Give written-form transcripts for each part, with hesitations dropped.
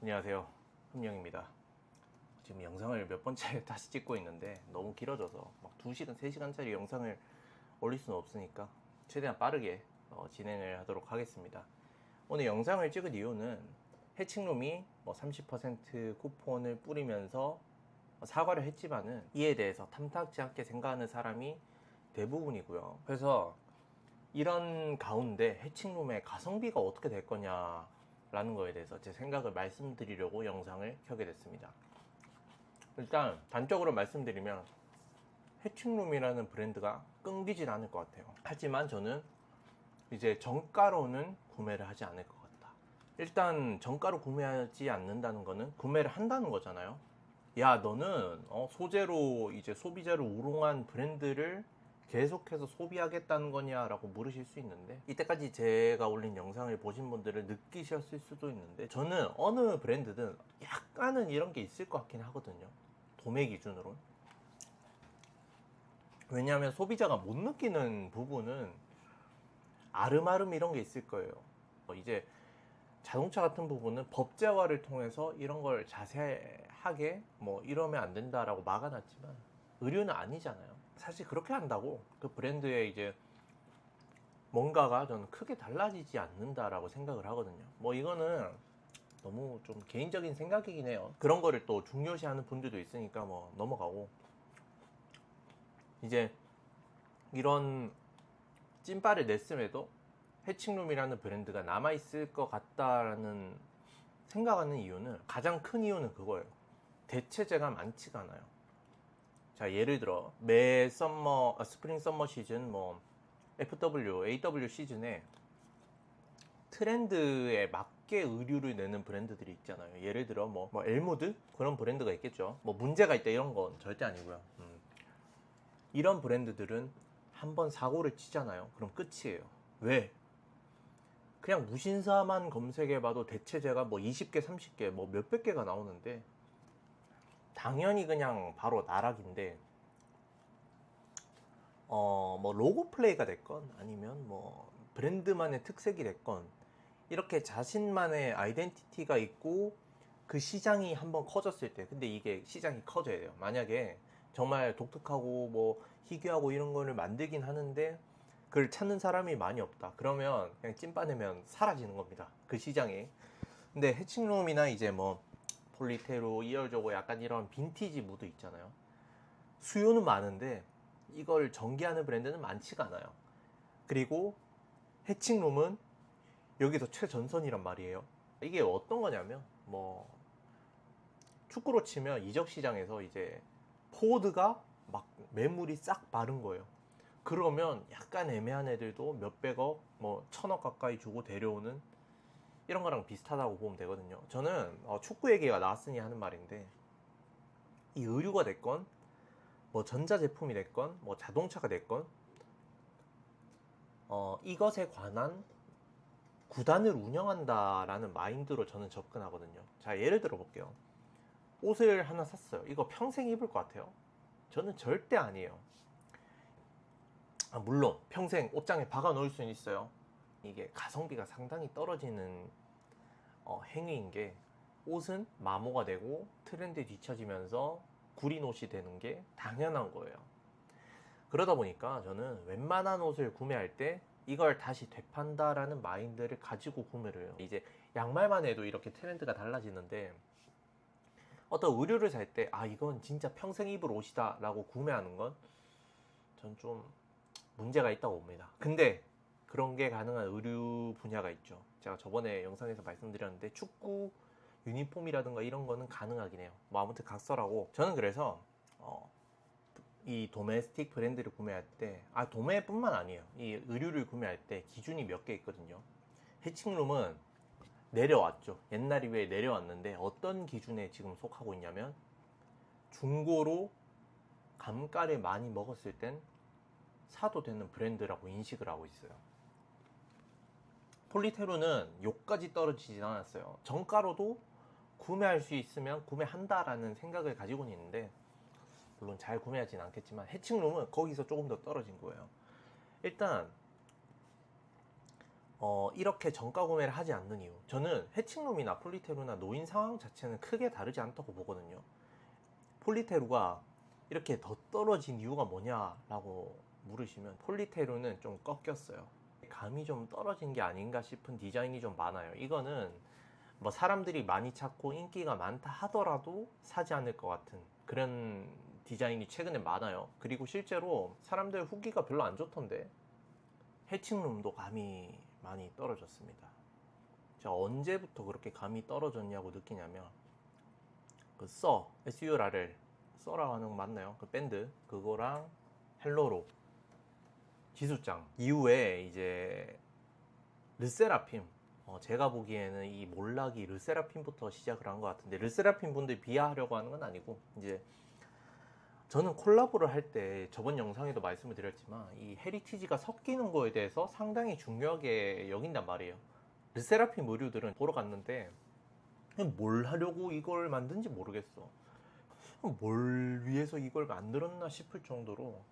안녕하세요, 흠영입니다. 지금 영상을 몇 번째 다시 찍고 있는데 너무 길어져서 막 2시간, 3시간짜리 영상을 올릴 수는 없으니까 최대한 빠르게 진행을 하도록 하겠습니다. 오늘 영상을 찍은 이유는 해칭룸이 30% 쿠폰을 뿌리면서 사과를 했지만은 이에 대해서 탐탁지 않게 생각하는 사람이 대부분이고요. 그래서 이런 가운데 해칭룸의 가성비가 어떻게 될 거냐 라는 거에 대해서 제 생각을 말씀드리려고 영상을 켜게 됐습니다. 일단 단적으로 말씀드리면 해칭룸이라는 브랜드가 끊기진 않을 것 같아요. 하지만 저는 이제 정가로는 구매를 하지 않을 것 같다. 일단 정가로 구매하지 않는다는 거는 구매를 한다는 거잖아요. 야, 너는 소재로 이제 소비자를 우롱한 브랜드를 계속해서 소비하겠다는 거냐 라고 물으실 수 있는데, 이때까지 제가 올린 영상을 보신 분들은 느끼셨을 수도 있는데, 저는 어느 브랜드든 약간은 이런 게 있을 것 같긴 하거든요, 도매 기준으로. 왜냐하면 소비자가 못 느끼는 부분은 아름아름 이런 게 있을 거예요. 이제 자동차 같은 부분은 법제화를 통해서 이런 걸 자세하게 이러면 안 된다라고 막아놨지만, 의류는 아니잖아요. 사실 그렇게 한다고 그 브랜드의 이제 뭔가가 저는 크게 달라지지 않는다라고 생각을 하거든요. 이거는 너무 좀 개인적인 생각이긴 해요. 그런 거를 또 중요시하는 분들도 있으니까 넘어가고, 이제 이런 찐빠를 냈음에도 해칭룸이라는 브랜드가 남아있을 것 같다라는 생각하는 이유는, 가장 큰 이유는 그거예요. 대체재가 많지가 않아요. 자, 예를 들어 매 스프링 썸머 시즌 FW, AW 시즌에 트렌드에 맞게 의류를 내는 브랜드들이 있잖아요. 예를 들어 엘모드 그런 브랜드가 있겠죠. 문제가 있다 이런 건 절대 아니고요. 이런 브랜드들은 한번 사고를 치잖아요. 그럼 끝이에요. 왜? 그냥 무신사만 검색해봐도 대체재가 20개, 30개, 몇백 개가 나오는데 당연히 그냥 바로 나락인데, 로고 플레이가 됐건 아니면 브랜드만의 특색이 됐건, 이렇게 자신만의 아이덴티티가 있고 그 시장이 한번 커졌을 때, 근데 이게 시장이 커져야 돼요. 만약에 정말 독특하고 희귀하고 이런 거를 만들긴 하는데 그걸 찾는 사람이 많이 없다, 그러면 그냥 찐빠내면 사라지는 겁니다, 그 시장이. 근데 해칭룸이나 이제 폴리테로, 이얼저고 약간 이런 빈티지 무드 있잖아요. 수요는 많은데 이걸 전개하는 브랜드는 많지가 않아요. 그리고 해칭룸은 여기서 최전선이란 말이에요. 이게 어떤 거냐면 축구로 치면 이적 시장에서 이제 포워드가 막 매물이 싹 마른 거예요. 그러면 약간 애매한 애들도 몇백억, 천억 가까이 주고 데려오는, 이런 거랑 비슷하다고 보면 되거든요. 저는 축구 얘기가 나왔으니 하는 말인데, 이 의류가 됐건 전자제품이 됐건 자동차가 됐건 이것에 관한 구단을 운영한다라는 마인드로 저는 접근하거든요. 자, 예를 들어 볼게요. 옷을 하나 샀어요. 이거 평생 입을 것 같아요? 저는 절대 아니에요. 물론 평생 옷장에 박아 놓을 수는 있어요. 이게 가성비가 상당히 떨어지는 행위인 게, 옷은 마모가 되고 트렌드에 뒤처지면서 구린 옷이 되는 게 당연한 거예요. 그러다 보니까 저는 웬만한 옷을 구매할 때 이걸 다시 되판다라는 마인드를 가지고 구매를 해요. 이제 양말만 해도 이렇게 트렌드가 달라지는데, 어떤 의류를 살 때 이건 진짜 평생 입을 옷이다 라고 구매하는 건 전 좀 문제가 있다고 봅니다. 근데 그런 게 가능한 의류 분야가 있죠. 제가 저번에 영상에서 말씀드렸는데 축구 유니폼이라든가 이런 거는 가능하긴 해요. 아무튼 각설하고, 저는 그래서 이 도메스틱 브랜드를 구매할 때, 도매뿐만 아니에요, 이 의류를 구매할 때 기준이 몇 개 있거든요. 해칭룸은 내려왔죠. 옛날 이후에 내려왔는데 어떤 기준에 지금 속하고 있냐면, 중고로 감가를 많이 먹었을 땐 사도 되는 브랜드라고 인식을 하고 있어요. 폴리테로는 욕까지 떨어지진 않았어요. 정가로도 구매할 수 있으면 구매한다라는 생각을 가지고는 있는데, 물론 잘 구매하진 않겠지만 해칭룸은 거기서 조금 더 떨어진 거예요. 일단 이렇게 정가 구매를 하지 않는 이유, 저는 해칭룸이나 폴리테루나 노인 상황 자체는 크게 다르지 않다고 보거든요. 폴리테루가 이렇게 더 떨어진 이유가 뭐냐라고 물으시면 폴리테루는 좀 꺾였어요. 감이 좀 떨어진 게 아닌가 싶은 디자인이 좀 많아요. 이거는 뭐 사람들이 많이 찾고 인기가 많다 하더라도 사지 않을 것 같은 그런 디자인이 최근에 많아요. 그리고 실제로 사람들 후기가 별로 안 좋던데 해칭룸도 감이 많이 떨어졌습니다. 제가 언제부터 그렇게 감이 떨어졌냐고 느끼냐면 그 SURL 써라고 하는 거 맞나요? 그 밴드 그거랑 헬로로 지수짱 이후에 이제 르세라핌, 제가 보기에는 이 몰락이 르세라핌부터 시작을 한 것 같은데, 르세라핌 분들 비하하려고 하는 건 아니고, 이제 저는 콜라보를 할 때 저번 영상에도 말씀을 드렸지만 이 헤리티지가 섞이는 거에 대해서 상당히 중요하게 여긴단 말이에요. 르세라핌 의류들은 보러 갔는데 뭘 하려고 이걸 만든지 모르겠어. 뭘 위해서 이걸 만들었나 싶을 정도로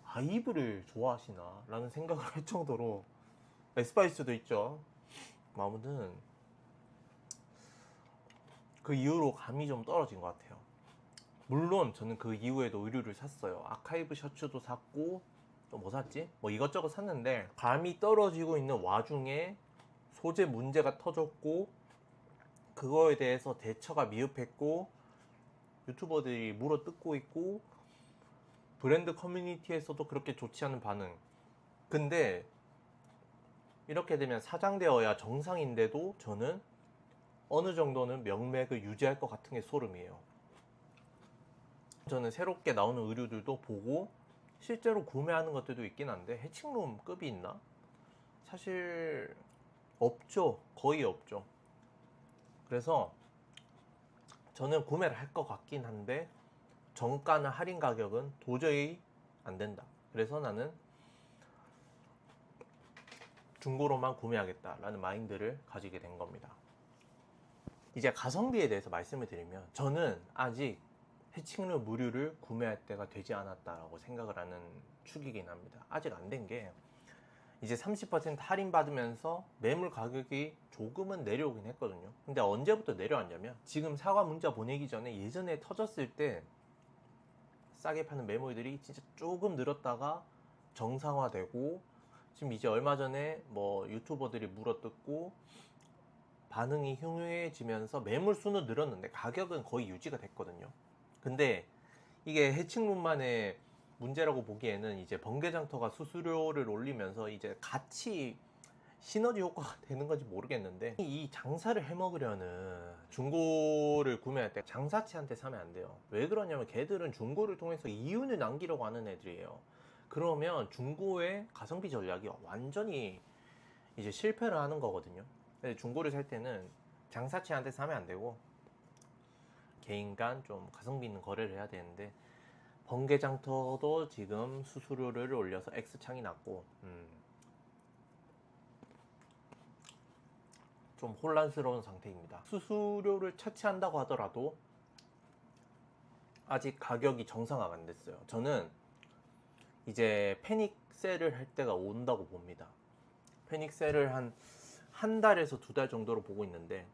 아이브를 좋아하시나 라는 생각을 할 정도로, 에스파이스도 있죠. 아무튼 그 이후로 감이 좀 떨어진 것 같아요. 물론 저는 그 이후에도 의류를 샀어요. 아카이브 셔츠도 샀고 또 뭐 샀지? 뭐 이것저것 샀는데 감이 떨어지고 있는 와중에 소재 문제가 터졌고 그거에 대해서 대처가 미흡했고 유튜버들이 물어뜯고 있고 브랜드 커뮤니티에서도 그렇게 좋지 않은 반응. 근데 이렇게 되면 사장되어야 정상인데도 저는 어느 정도는 명맥을 유지할 것 같은 게 소름이에요. 저는 새롭게 나오는 의류들도 보고 실제로 구매하는 것들도 있긴 한데 해칭룸급이 있나? 사실 없죠. 거의 없죠. 그래서 저는 구매를 할 것 같긴 한데 정가나 할인 가격은 도저히 안 된다. 그래서 나는 중고로만 구매하겠다라는 마인드를 가지게 된 겁니다. 이제 가성비에 대해서 말씀을 드리면 저는 아직 해칭룸 의류를 구매할 때가 되지 않았다라고 생각을 하는 축이긴 합니다. 아직 안 된 게 이제 30% 할인 받으면서 매물 가격이 조금은 내려오긴 했거든요. 근데 언제부터 내려왔냐면 지금 사과 문자 보내기 전에 예전에 터졌을 때 싸게 파는 매물들이 진짜 조금 늘었다가 정상화되고 지금 이제 얼마 전에 뭐 유튜버들이 물어뜯고 반응이 흉흉해지면서 매물 수는 늘었는데 가격은 거의 유지가 됐거든요. 근데 이게 해칭룸만의 문제라고 보기에는 이제 번개장터가 수수료를 올리면서 이제 같이 시너지 효과가 되는 건지 모르겠는데, 이 장사를 해먹으려는 중고를 구매할 때 장사치한테 사면 안 돼요. 왜 그러냐면 걔들은 중고를 통해서 이윤을 남기려고 하는 애들이에요. 그러면 중고의 가성비 전략이 완전히 이제 실패를 하는 거거든요. 중고를 살 때는 장사치한테 사면 안 되고 개인 간 좀 가성비 있는 거래를 해야 되는데, 번개장터도 지금 수수료를 올려서 X창이 났고 좀 혼란스러운 상태입니다. 수수료를 차치한다고 하더라도 아직 가격이 정상화가 안 됐어요. 저는 이제 패닉 세일을 할 때가 온다고 봅니다. 패닉 세일을 한 달에서 두 달 정도로 보고 있는데,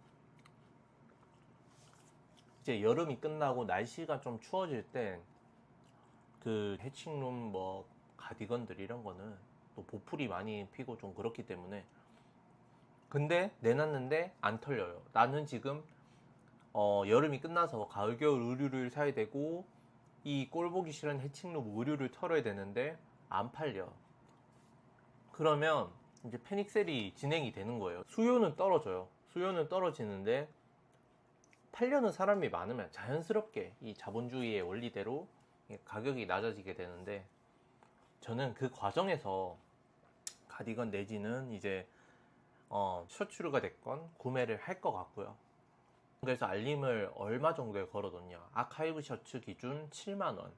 이제 여름이 끝나고 날씨가 좀 추워질 때 그 해칭룸 뭐 가디건들 이런 거는 또 보풀이 많이 피고 좀 그렇기 때문에, 근데 내놨는데 안 털려요. 나는 지금 여름이 끝나서 가을 겨울 의류를 사야 되고 이 꼴보기 싫은 해칭룸 의류를 털어야 되는데 안 팔려. 그러면 이제 패닉셀이 진행이 되는 거예요. 수요는 떨어져요. 수요는 떨어지는데 팔려는 사람이 많으면 자연스럽게 이 자본주의의 원리대로 가격이 낮아지게 되는데, 저는 그 과정에서 가디건 내지는 이제 셔츠류가 됐건 구매를 할 것 같고요. 그래서 알림을 얼마 정도에 걸어뒀냐. 아카이브 셔츠 기준 7만원,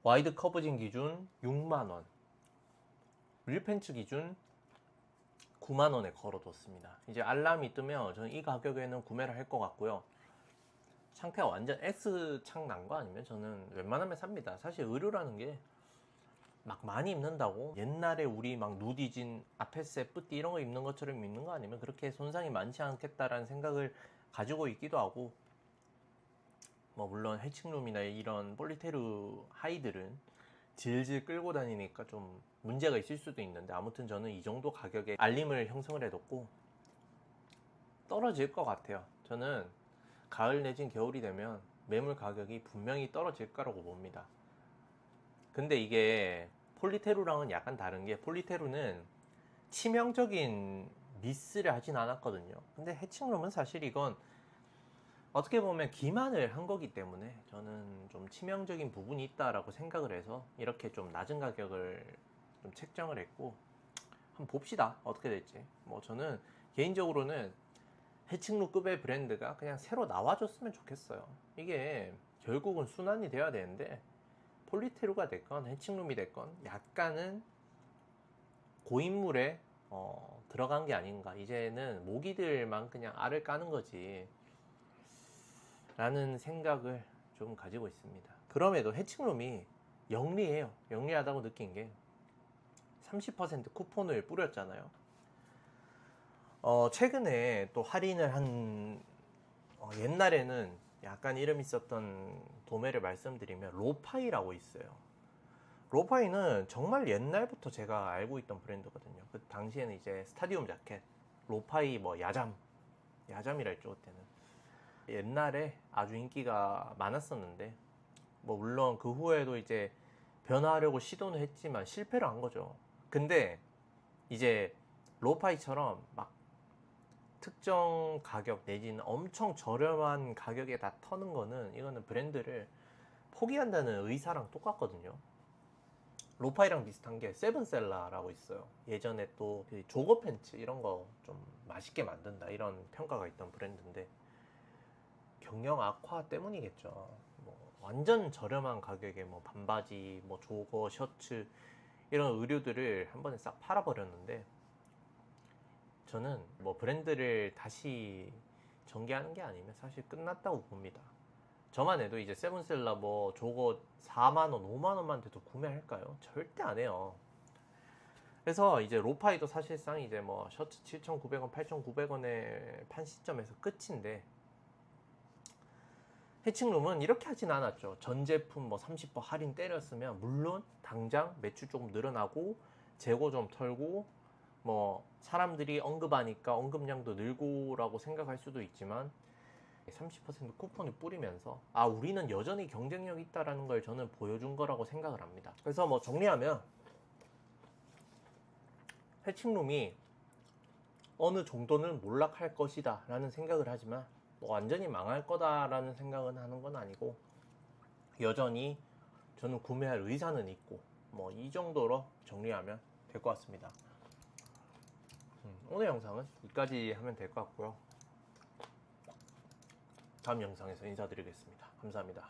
와이드 커브진 기준 6만원, 릴팬츠 기준 9만원에 걸어뒀습니다. 이제 알람이 뜨면 저는 이 가격에는 구매를 할 것 같고요. 상태가 완전 X창 난 거 아니면 저는 웬만하면 삽니다. 사실 의류라는 게 막 많이 입는다고 옛날에 우리 막 누디진, 아페세, 뿌띠 이런 거 입는 것처럼 입는 거 아니면 그렇게 손상이 많지 않겠다라는 생각을 가지고 있기도 하고, 뭐 물론 해칭룸이나 이런 폴리테르 하이들은 질질 끌고 다니니까 좀 문제가 있을 수도 있는데, 아무튼 저는 이 정도 가격에 알림을 형성을 해뒀고 떨어질 것 같아요. 저는 가을 내진 겨울이 되면 매물 가격이 분명히 떨어질 거라고 봅니다. 근데 이게 폴리테루랑은 약간 다른 게, 폴리테루는 치명적인 미스를 하진 않았거든요. 근데 해칭룸은 사실 이건 어떻게 보면 기만을 한 거기 때문에 저는 좀 치명적인 부분이 있다라고 생각을 해서 이렇게 좀 낮은 가격을 좀 책정을 했고, 한번 봅시다 어떻게 될지. 뭐 저는 개인적으로는 해칭룸급의 브랜드가 그냥 새로 나와줬으면 좋겠어요. 이게 결국은 순환이 돼야 되는데, 폴리테루가 됐건 해칭룸이 됐건 약간은 고인물에 들어간 게 아닌가. 이제는 모기들만 그냥 알을 까는 거지 라는 생각을 좀 가지고 있습니다. 그럼에도 해칭룸이 영리해요. 영리하다고 느낀 게 30% 쿠폰을 뿌렸잖아요. 최근에 또 할인을 한, 옛날에는 약간 이름 있었던 도매를 말씀드리면 로파이라고 있어요. 로파이는 정말 옛날부터 제가 알고 있던 브랜드거든요. 그 당시에는 이제 스타디움 자켓, 로파이 뭐 야잠이라 했죠 그때는. 옛날에 아주 인기가 많았었는데, 뭐 물론 그 후에도 이제 변화하려고 시도는 했지만 실패를 한 거죠. 근데 이제 로파이처럼 막 특정 가격 내지는 엄청 저렴한 가격에 다 터는 거는, 이거는 브랜드를 포기한다는 의사랑 똑같거든요. 로파이랑 비슷한 게 세븐셀라라고 있어요. 예전에 또 조거 팬츠 이런 거 좀 맛있게 만든다 이런 평가가 있던 브랜드인데, 경영 악화 때문이겠죠. 뭐 완전 저렴한 가격에 뭐 반바지, 뭐 조거, 셔츠 이런 의류들을 한 번에 싹 팔아버렸는데, 저는 뭐 브랜드를 다시 전개하는 게 아니면 사실 끝났다고 봅니다. 저만 해도 이제 세븐셀라 뭐 저거 4만원, 5만원만 돼도 구매할까요? 절대 안 해요. 그래서 이제 로파이도 사실상 이제 뭐 셔츠 7,900원, 8,900원에 판 시점에서 끝인데, 해칭룸은 이렇게 하진 않았죠. 전 제품 뭐 30% 할인 때렸으면 물론 당장 매출 조금 늘어나고 재고 좀 털고 뭐 사람들이 언급하니까 언급량도 늘고라고 생각할 수도 있지만, 30% 쿠폰을 뿌리면서 우리는 여전히 경쟁력 있다라는 걸 저는 보여준 거라고 생각을 합니다. 그래서 뭐 정리하면, 해칭룸이 어느 정도는 몰락할 것이다 라는 생각을 하지만 뭐 완전히 망할 거다라는 생각은 하는 건 아니고, 여전히 저는 구매할 의사는 있고, 뭐 이 정도로 정리하면 될 것 같습니다. 오늘 영상은 여기까지 하면 될 것 같고요. 다음 영상에서 인사드리겠습니다. 감사합니다.